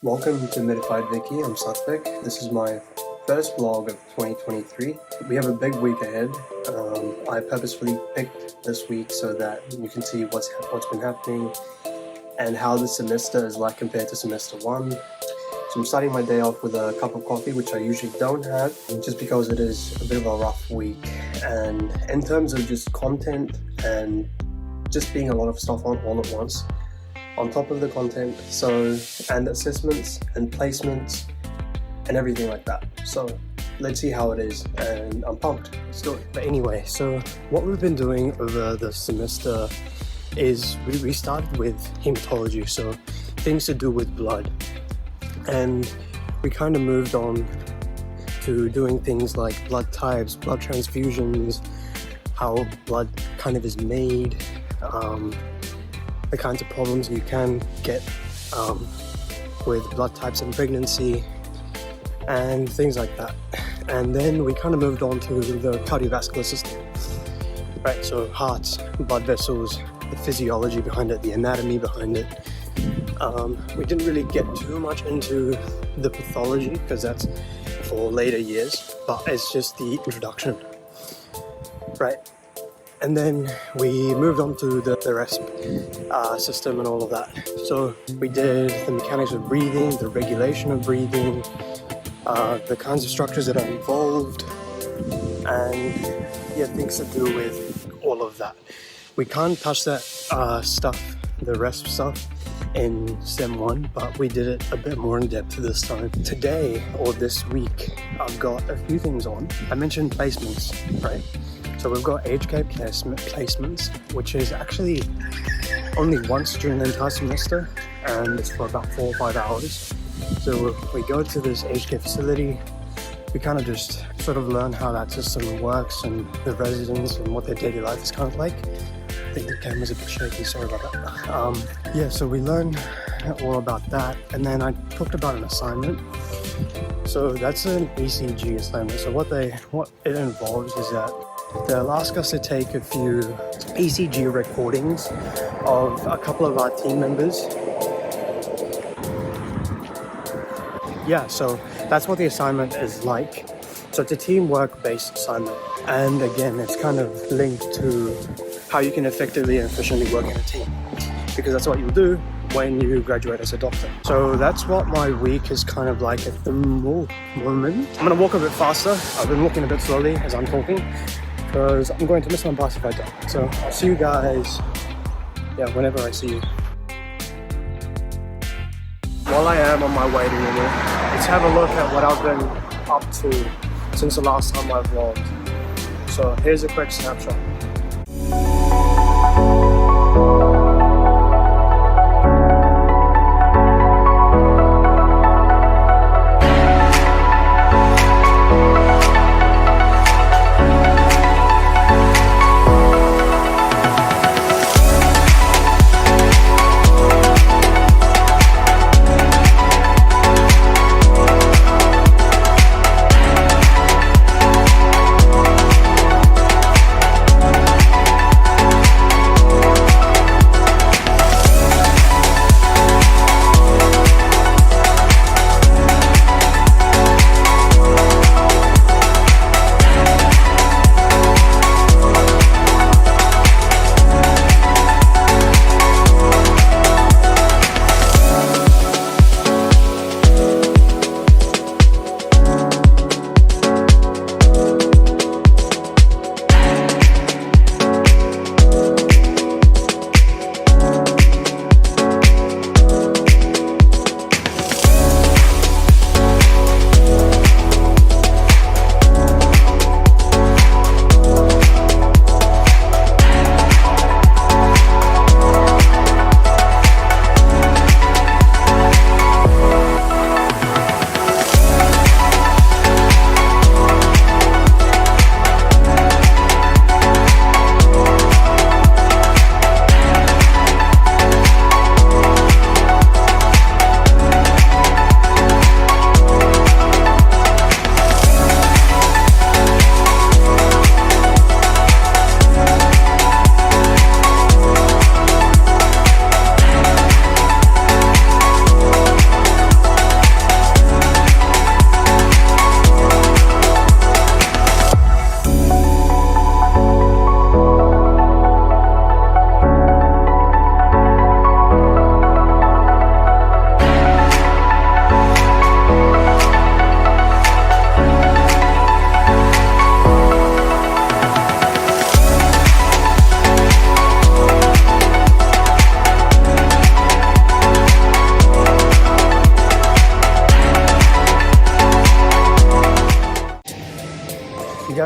Welcome to Modified Vicky. I'm Sathvik. This is my first vlog of 2023. We have a big week ahead. I purposefully picked this week so that you can see what's been happening and how the semester is like compared to semester 1. So I'm starting my day off with a cup of coffee, which I usually don't have, just because it is a bit of a rough week. And in terms of just content and just being a lot of stuff on all at once, on top of the content, and assessments and placements and everything like that. So let's see how it is, and I'm pumped. Let's do it. But anyway, so what we've been doing over the semester is we started with hematology, so things to do with blood, and we kind of moved on to doing things like blood types, blood transfusions, how blood kind of is made, the kinds of problems you can get with blood types in pregnancy and things like that. And then we kind of moved on to the cardiovascular system, right? So hearts, blood vessels, the physiology behind it, the anatomy behind it. We didn't really get too much into the pathology because that's for later years, but it's just the introduction, right? And then we moved on to the RESP system and all of that. So we did the mechanics of breathing, the regulation of breathing, the kinds of structures that are involved, and things to do with all of that. We can't touch that stuff, the RESP stuff, in STEM 1, but we did it a bit more in depth this time. Today, or this week, I've got a few things on. I mentioned placements, right? So we've got aged care placements, which is actually only once during the entire semester, and it's for about 4 or 5 hours. So we go to this aged care facility, we kind of just sort of learn how that system works and the residents and what their daily life is kind of like. I think the camera's a bit shaky, sorry about that. So we learn all about that, and then I talked about an assignment. So that's an ECG assignment. So what it involves is that they'll ask us to take a few ECG recordings of a couple of our team members. So that's what the assignment is like. So it's a teamwork-based assignment. And again, it's kind of linked to how you can effectively and efficiently work in a team, because that's what you'll do when you graduate as a doctor. So that's what my week is kind of like at the moment. I'm gonna walk a bit faster. I've been walking a bit slowly as I'm talking, because I'm going to miss my bus if I don't. So I'll see you guys, whenever I see you. While I am on my waiting room, let's have a look at what I've been up to since the last time I vlogged. So here's a quick snapshot.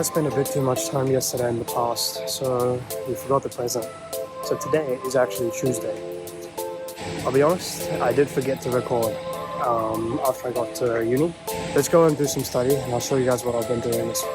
guys spent a bit too much time yesterday in the past, so we forgot the present. So today is actually Tuesday. I'll be honest, I did forget to record after I got to uni. Let's go and do some study and I'll show you guys what I've been doing this week.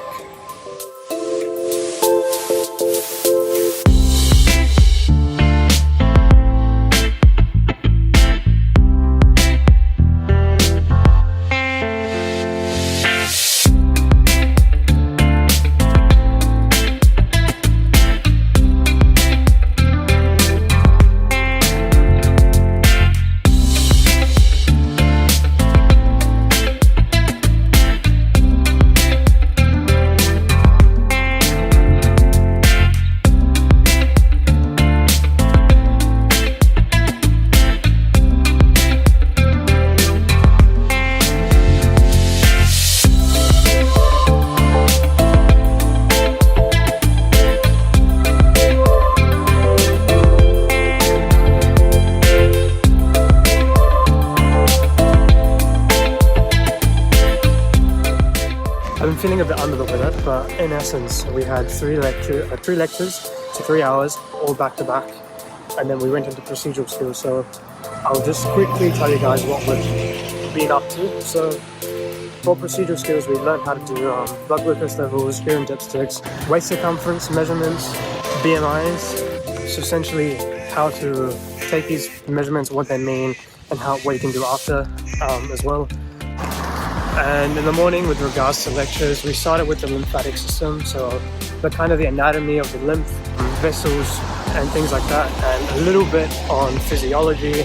I've been feeling a bit under the weather, but in essence, we had three lectures, so 3 hours, all back to back, and then we went into procedural skills. So I'll just quickly tell you guys what we've been up to. So for procedural skills, we learned how to do blood glucose levels, urine dipsticks, waist circumference measurements, BMIs, so essentially how to take these measurements, what they mean, and what you can do after as well. And in the morning, with regards to lectures, we started with the lymphatic system, so the anatomy of the lymph, vessels and things like that, and a little bit on physiology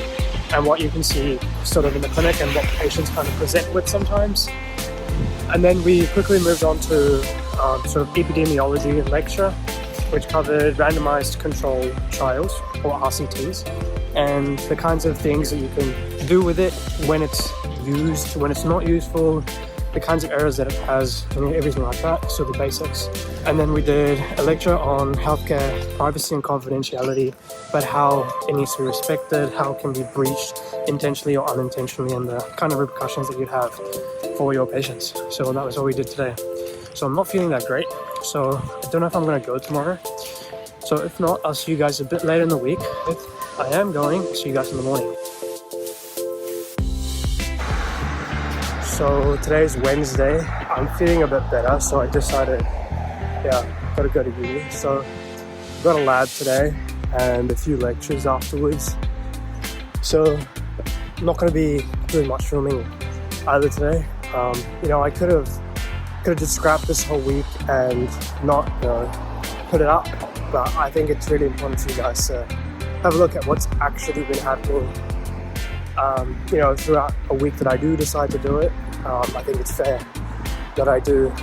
and what you can see sort of in the clinic and what patients kind of present with sometimes. And then we quickly moved on to sort of epidemiology lecture, which covered randomized control trials, or RCTs, and the kinds of things that you can do with it when it's used, when it's not useful, the kinds of errors that it has, and everything like that, so the basics. And then we did a lecture on healthcare privacy and confidentiality, but how it needs to be respected, how it can be breached intentionally or unintentionally, and the kind of repercussions that you'd have for your patients. So that was what we did today. So I'm not feeling that great, so I don't know if I'm going to go tomorrow. So if not, I'll see you guys a bit later in the week. If I am going, I'll see you guys in the morning. So today's Wednesday, I'm feeling a bit better, so I decided, gotta go to uni. So I've got a lab today and a few lectures afterwards. So I'm not gonna be doing much filming either today. I could have just scrapped this whole week and not put it up, but I think it's really important for you guys to have a look at what's actually been happening throughout a week that I do decide to do it. I think it's fair that I do,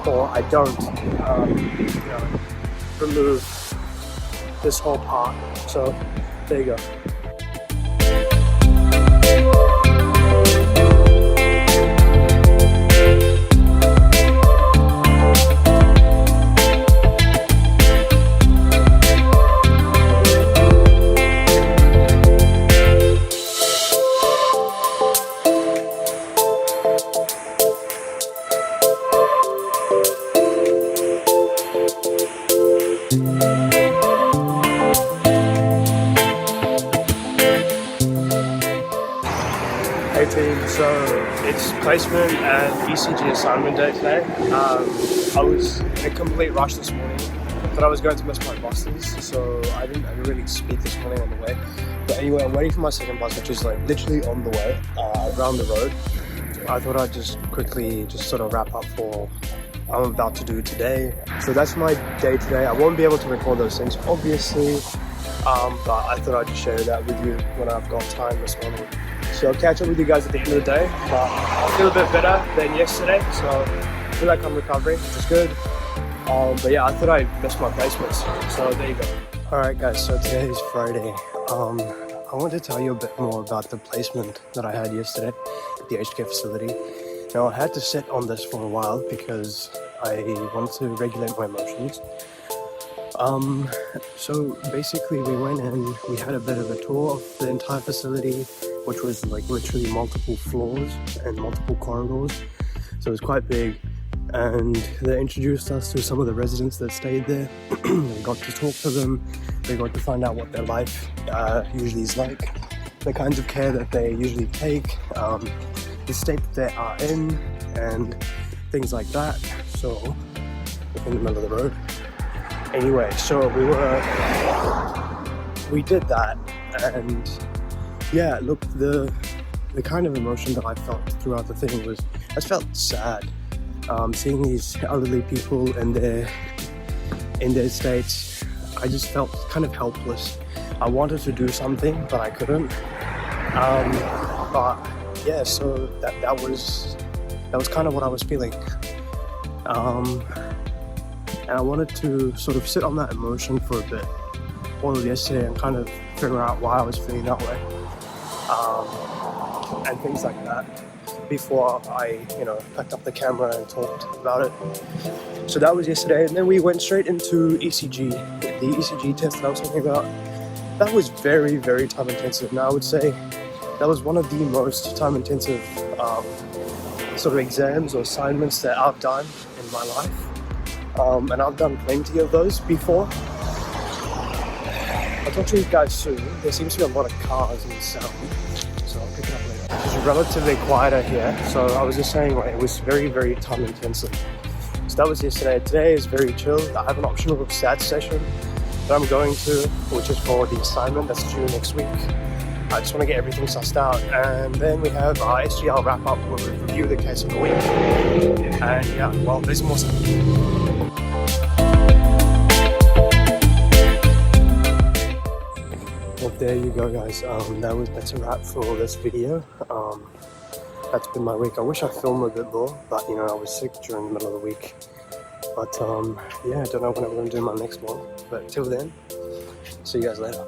or I don't, remove this whole part. So there you go. 18, so it's placement and ECG assignment day today. I was in a complete rush this morning, but I was going to miss my buses, so I didn't really speak this morning on the way. But anyway, I'm waiting for my second bus, which is like literally on the way, around the road. I thought I'd just quickly sort of wrap up for what I'm about to do today. So that's my day today. I won't be able to record those things, obviously, but I thought I'd just share that with you when I've got time this morning. So I'll catch up with you guys at the end of the day, but I feel a bit better than yesterday, so I feel like I'm recovering, which is good. But yeah, I thought I missed my placements, so there you go. Alright guys, so today is Friday. I want to tell you a bit more about the placement that I had yesterday at the aged care facility. Now I had to sit on this for a while because I wanted to regulate my emotions. So basically we went in, we had a bit of a tour of the entire facility, which was like literally multiple floors and multiple corridors. So it was quite big. and they introduced us to some of the residents that stayed there. We got to talk to them, we got to find out what their life usually is like, the kinds of care that they usually take, the state that they are in, and things like that. So, in the middle of the road. Anyway, so we did that, and yeah, look, the kind of emotion that I felt throughout the thing was, I felt sad, seeing these elderly people in their states. I just felt kind of helpless. I wanted to do something, but I couldn't. But yeah, so that was kind of what I was feeling. And I wanted to sort of sit on that emotion for a bit all of yesterday and kind of figure out why I was feeling that way, and things like that, before I, packed up the camera and talked about it. So that was yesterday, and then we went straight into ECG. The ECG test that I was talking about, that was very, very time intensive. Now I would say that was one of the most time intensive sort of exams or assignments that I've done in my life. And I've done plenty of those before. I'll talk to you guys soon. There seems to be a lot of cars in sound, so I'll pick it up later. It's relatively quieter here, so I was just saying, it was very, very time intensive. So that was yesterday. Today is very chill. I have an optional stats session that I'm going to, which is for the assignment that's due next week. I just want to get everything sussed out, and then we have our SGL wrap up where we review the case of the week. And yeah, well, there's more stuff. Well, there you go, guys. That's a wrap for this video. That's been my week. I wish I filmed a bit more, but I was sick during the middle of the week. But yeah, I don't know when I'm going to do my next vlog. But till then, see you guys later.